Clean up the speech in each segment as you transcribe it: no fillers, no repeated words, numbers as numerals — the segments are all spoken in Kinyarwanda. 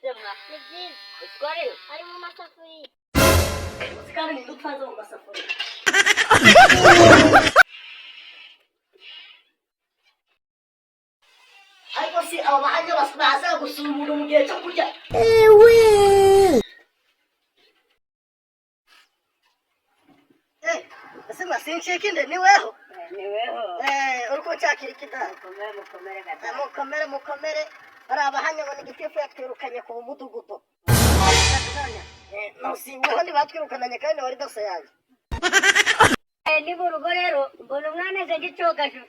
Bitema. Nibyiza. Utware. Ari mu masafuriya. Usikana ni dutwaza mu masafuriya. Ariko si abo bahanje baza gusura umuntu mu gihe cyo kurya. Ese masinshike inde niweho? Niweho. Uriko cyakira ikidari. Mukomere gata. Mukomere. Ari abahanye ngo n'igitifu yatwirukanye ku mudugudu. No si weho ndi batwirukananye kandi wari dose yanjye. Ni mu rugo rero mbona umwana aje gicogaje.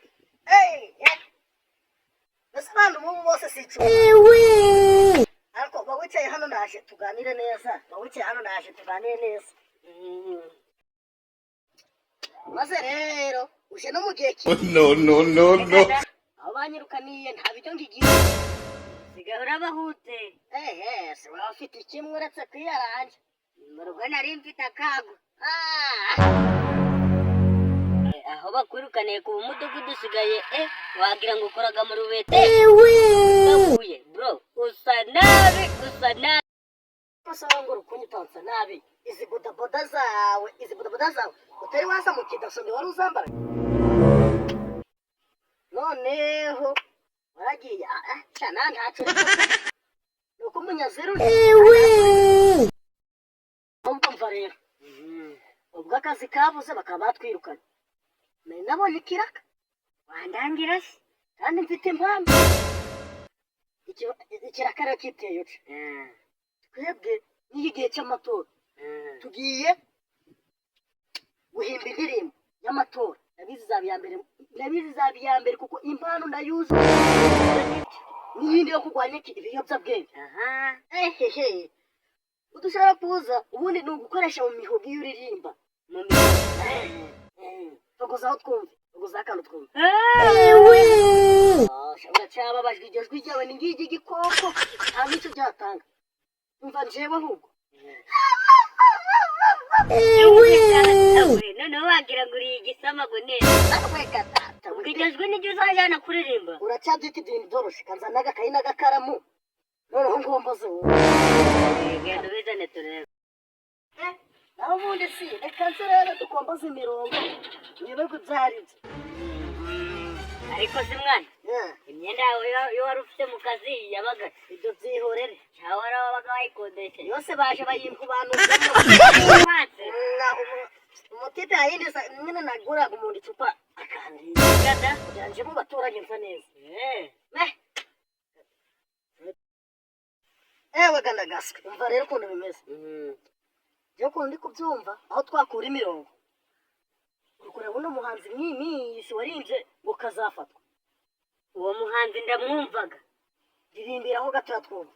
Ese bantu mu bose si cyo. Ariko bawicaye hano naje tuganire neza. Maze rero uje no mu gihe ki. No. Abanyirukaniye nta bijyo ngigiye. Sigahora bahute. Se wafite kimwe uretse kwiyaranje. Mu rugo nari mfite akago. Aho bakwirukaniye ku mudugudu usigaye wagira ngo ukoraga mu rubete. Babuye bro usa nabi. Ngo rukunyitansa nabi. Izi bodaboda zawe utari wasa mu kidasondi wari uzambara. Noneho waragiye cyana ntacyo nuko munyazeru ubwo mva rero ubwo akazi kabuze bakaba batwirukanye nabonye ikiraka Wandangira se. kandi mfite impamvu ikiraka rero kiteye uce twebwe n'igihe cy'amatora tugiye guhimba indirimbo y'amatora nabizi zaba iya mbere kuko impano ndayuzi n'iyindi yo kurwanya ibiyobyabwenge udushaka kuza ubundi ni ugukoresha mu mihogo iyo uririmba Mu mihogo. tuguzaho twumve tuguzaho akantu twumve uracyababajwe iryo jwi ryawe ni ngigi igikoko nta n'icyo byatanga umva njyewe ahubwo Noneho wagira ngo uriye igisamagwe neza. Ubwo iryo jwi niryo uzajyana kuririmba. uracyabyita ibintu byoroshye kanza n'agakayi n'agakaramu noneho ngomboze wowe Genda ubizane turebe. naho ubundi si reka nse rero dukomboze imirongo uyoberwe ibyari byo Ariko si mwana imyenda yawe yo wari ufite mu kazi yabaga ibyo byihorere cyangwa wabaga wayikodeshe yose baje bayimpubanura umutipe yayindiza nyine naguraga umuntu icupa akandira yanje mu baturage nsa neza ewe ganagaswe umva rero ukuntu bimeze njyewe ukuntu ndi kubyumva aho twakura imirongo urkureba uno muhanzi mw'imisi warinze ngo kazafatwa uwo muhanzi ndamwumvaga ririmbiraho gatoya twumva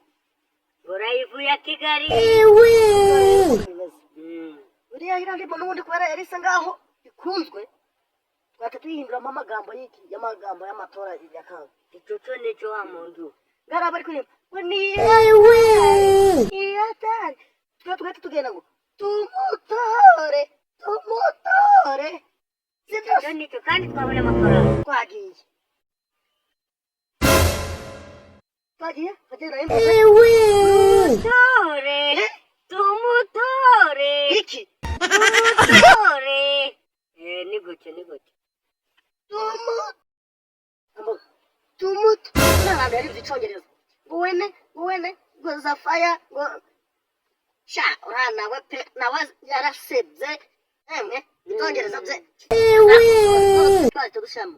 Live ya Kigali. Uriya irandimo n'ubundi kubera yari isa ngaho ikunzwe twata tuyihinduramo amagambo y'iki y'amagambo y'amatora ya kaga Icoco nico wa muntu ngaraba ari kuririmba ngo ni iyatari twete tugenda ngo tumutore Icoco nico kandi twabona amafaranga twagiye bagera Tumutore iki Tumutore ni gutyo tumut ntabwo ari icyongereza ngo wene ngo zafaya ngo sha uriya nawe pe nawe yarasebye emwe icyongereza bye twari turushamo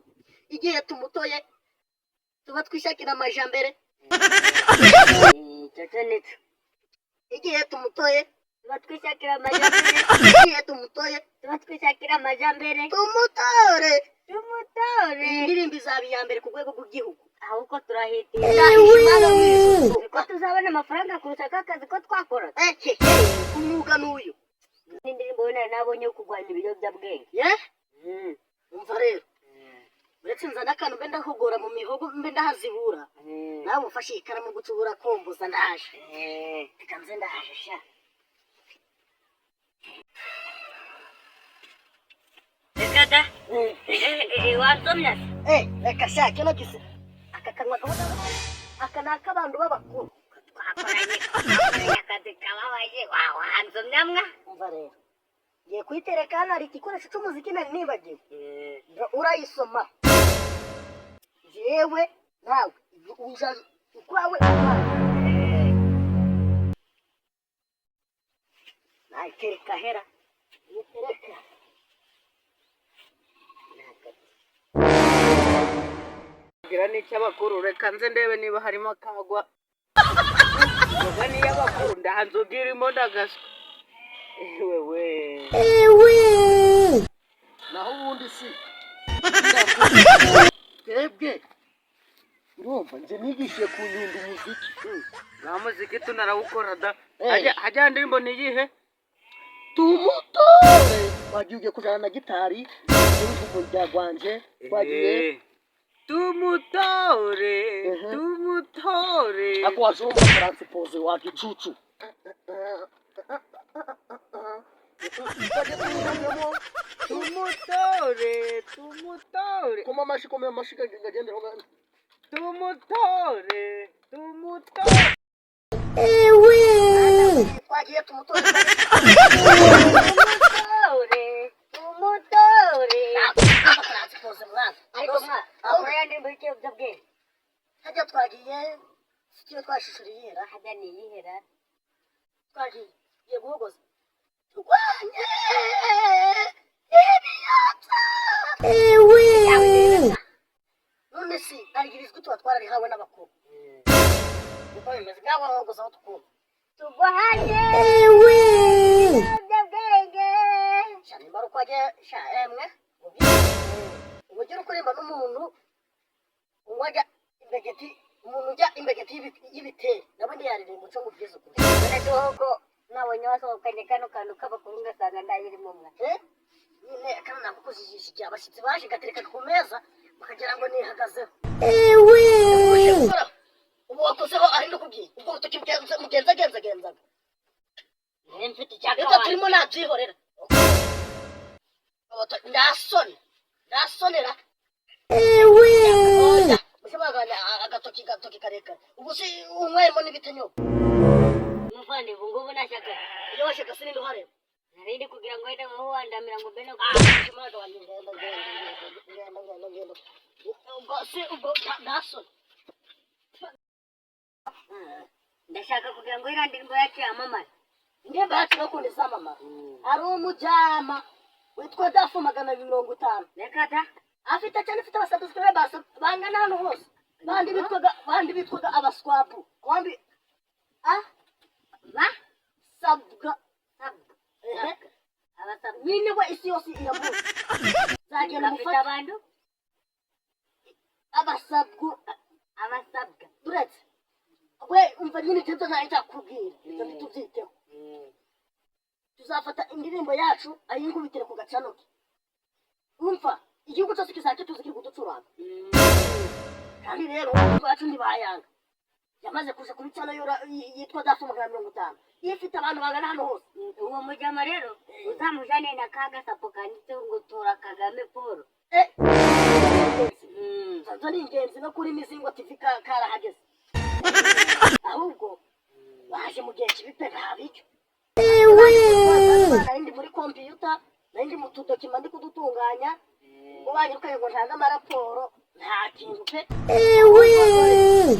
igihe tumutoye tuba twishakira amajambere Icoco nico igihe tumutoye tuba twishakira amajambere igihe tumutoye tuba twishakira amajambere tumutore indirimbo izaba iya mbere ku rwego rw'igihugu ahubwo turahitira ko tuzabona amafaranga kurusha akazi ko twakora umwuga n'uyu n'indirimbo nari nabonye yo kurwanya ibiyobyabwenge umva rero uretse nzana akantu mbe ndahugura mu mihogo mbe ndahazibura nawe ufashe ikaramu gucubura kombuza ndaje reka nze ndaje sha reka da wasomya reka sha kino gise aka kanwa kabona aka ni ak'abantu b'abakuru akoranye akazi kababaje wahanzomya mwa umva rero ngiye kuyitereka hano hari igikoresho cy'umuziki nari nibagiwe urayisoma jewe nawe uja ukwawe nayitereka hera nitereka gira n'icy'abakuru reka nze ndebe niba harimo akagwa yoga n'iy'abakuru ndahanzoga irimo ndagaswa ewe naho ubundi si twebwe urumva nje nigishiye ku nyundo umuziki nta muziki tunarawukora da hajya ndirimbo niyihe tumutore wagiye ugiye kujana na gitari n'ingufu rya gwanje twagiye tumutore ako washomba transpose wa gicucu tumutore koma amashi ngagende ho tumutore twagiye tumutore transpose mwana ariko mwa aho yandi mbike byabwe hajya twagiye sikiyo twashishuriye yera hajya ni yihera twagiye guhogoza turwanye ibiyata none si arigirizwa tuba twararihawe n'abakuru uko bimeze ngaho wahogoza aho tukumva tugwanye byabwenge cyane mbara uko agiye emwe ubugira ukurimba n'umuntu uwajya imbegeti umuntu ujya imbegeti y'ibiteri nawe ntiyaririmba umuco ngo ubwize ukuri nacyo nabonye wasohokanye kano kantu k'abakuru ngasanga ndayirimo mwa nyine kandi ntabwo kujijisha igihe abashyitsi baje gatereka ku meza bakagira ngo nihagazeho ubu wakozeho ari no kubwira ubwo butoki mugenzagenzaga mfite icyaka reka turimo nabyihorera ndasonera mushobora agatoki karekare ubu si umwarimu n'ibitenyo muvandi ubu ngubu nashaka iyo washaka sinindi uhareba narindi kugira ngo wenda wowe wandamira ngo mbene umwana wanjye ngenda ubwo ndasona ndashaka kugira ngo iriya ndirimbo yacu yamamare indirimbo yacu gakondo izamamara hari umujyama witwa dafu 250 reka da afite cyane afite abasabuscribers bangana hano hose bandi bitwaga abaswabu kwambi ba sabga abasabwa nyine we isi yose iramuzi zagenda bafite mufata abantu abasabwa uretse we umva nyine ibyo nayo nzakubwira ibyo ntitubyiteho tuzafata indirimbo yacu ayinkubitire ku gacanoke umva igihugu cyose kizajya tuzi kiri kuducuranga kandi rero wacu ntibayanga yamaze kuja kuri cano yitwa dafu 250 ifite abantu bangana hano hose uwo mujyama rero uzamujane na kagasapo kanditseho ngo tora Kagame Paul zanzo ni ingenzi no kuri Mizingo TV karahageze ahubwo baje mu gihe kibipe ntabicyo narindi muri computer narindi mu tudokima ndi kudutunganya ngo banyirukanye ngo ntanga amaraporo nta kintu pe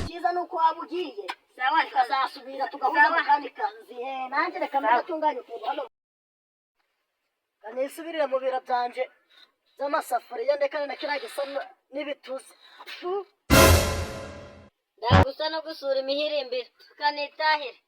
cyiza nuko waba ugiye sawa tukazasubira tugahuza mu kandi kazi nanjye reka ndatunganya ukuntu hano kanisubirire mu biro byanje by'amasafuriya ndekane na kiriya gisa n'ibituzi ndagusa no gusura imihirimbiri tukanitahira